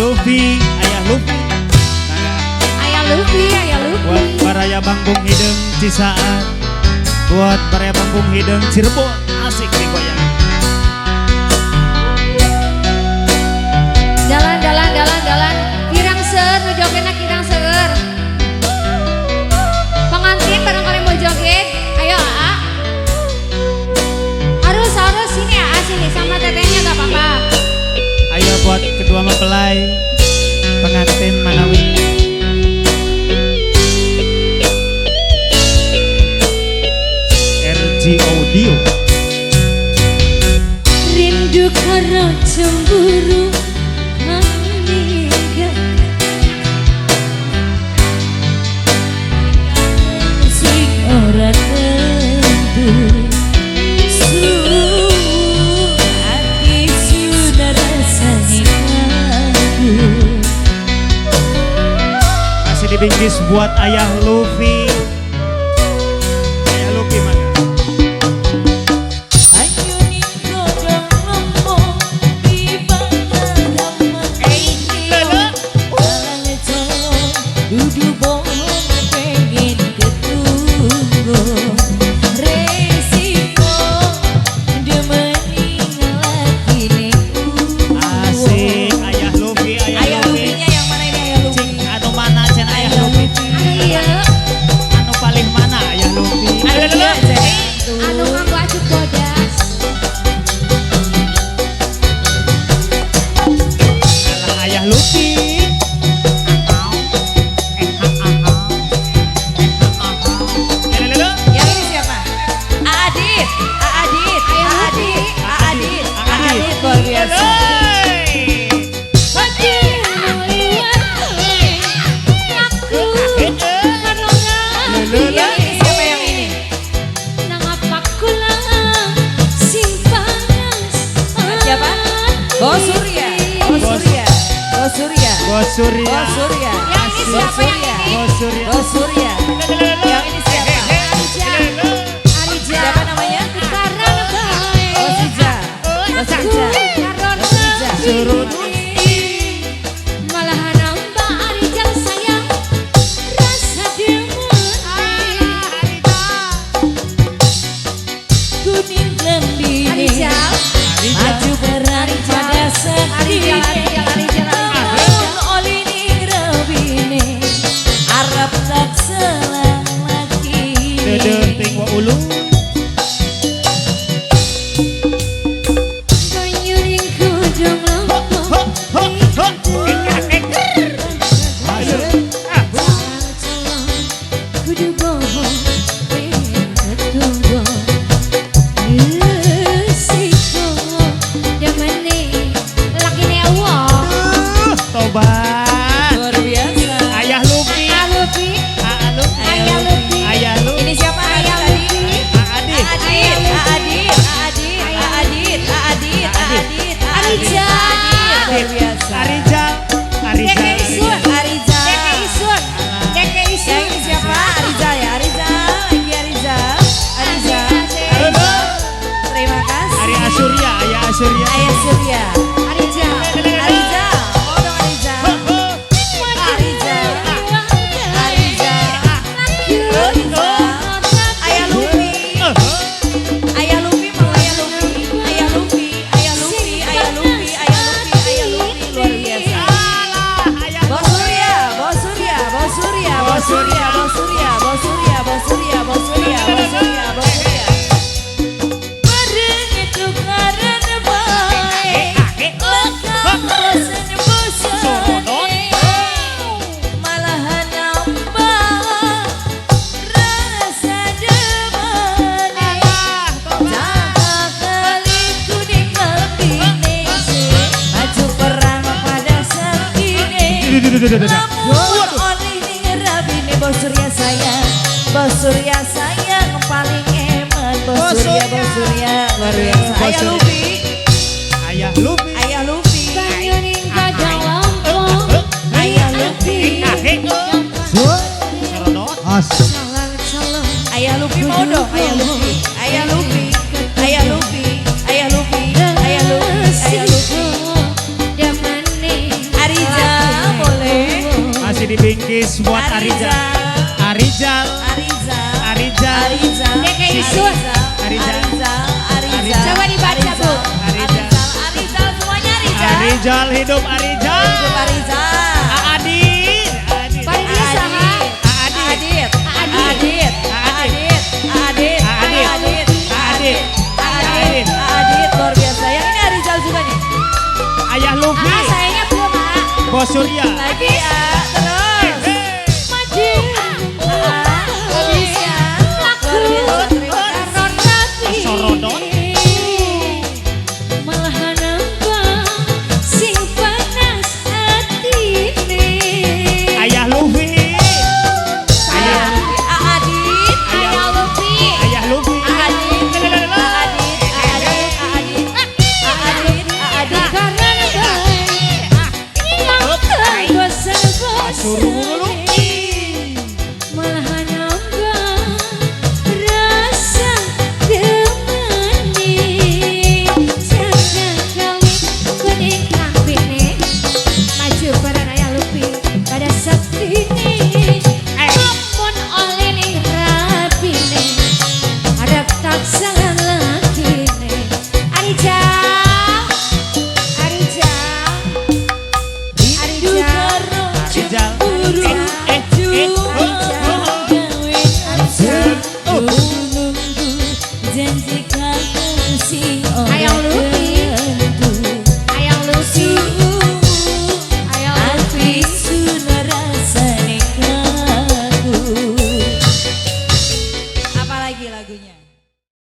Luffy, ayah Luffy. Ayah Luffy, ayah Luffy. Buat baraya Bangkung Hideng Cisaat, buat baraya Bangkung Hideng Cirebon, asik nih goyang. Jalan, jalan, jalan, jalan. Kirang seur, nu jogetna kirang seur. Pengantin barangkali mau joget, ayo Aa. Harus sini Aa, sini sama tetehnya gak apa-apa. Ayo buat kedua mempelai, pengantin Manawi. RG Audio. Rindu karo cemburu meninggalkan sing ora tentu. Hati sudah rasanya kamu. Masih dibingkis buat ayah Luffy. Ayah Luffy mana? Bos Surya. Yang ini siapa yang ini? Bos Surya. Yang ini siapa? Arija. Siapa namanya? Karena Bos Ija. Surut. malahan Mbak Arija sayang rasa demen. Kuning lembini. Arija. Maju berani pada sekini. Dede wa ulu. Menyuringku jong kudu bohong ketumbong resiko damane lakine wong. Tobat. Luar biasa. Ayah Luffy. Ayah Luffy. Ayah Luffy. Ayah Luffy. Ini siapa? Ayah Luffy. Adit. Arija. Luar biasa. Arijal. Deke Isun. Arija. Deke Isun. Deke Isun. Yang ini siapa? Arija ya. Arija. Terima kasih. Ari Asurya, ayah Asurya. Ayah Surya. Arija. Arija. Oh dong Arija. Arija. Ayah Luffy. Ayah Luffy mau Ayah Luffy. Luar biasa. Bos Surya. Bareng itu karena baik. Bosan Malahan nambah rasa demen. Jaga keliku di kalbine. Maju perang pada sekini. Lamun oleh ngerabine Bos Surya sayang paling eman. Bos Surya luar biasa. Ayah Luffy. Ayah Luffy. Banyuning gajah lampung. Ayah Luffy. Salam. Ayah Luffy mau dong. Ayah Luffy. Damane Arija. Kiss buat Arijal. Arijal. Arijal. DKI Sus. Arijal. Coba dibaca, Bu. Arijal. Semuanya Arijal. Arijal hidup Arijal. Hidup Arijal. Adit. Adit. Paling dia sama. Adit. Adit. Adit luar biasa. Yang ini Arijal juga nih. Ayah Luffy. Sayangnya belum, Mak. Bos Surya. Lagi ya, terus. Maju. Habis ya. Luar biasa. Terima kasih. Sorodon. Malah nambah sing panas atine. Ayah Luffy. Ayah. Adit. Ayah Luffy. Ayah Luffy. Karena baik bosan-bosan malah nambah rasa temani. Sekali kuning kambine maju pada Ayah Luffy pada sakti ini. Ampun oleh nih rapine harap tak salah lagi nih. Arijal, Arijal. Janji kasih Ayah Luffy.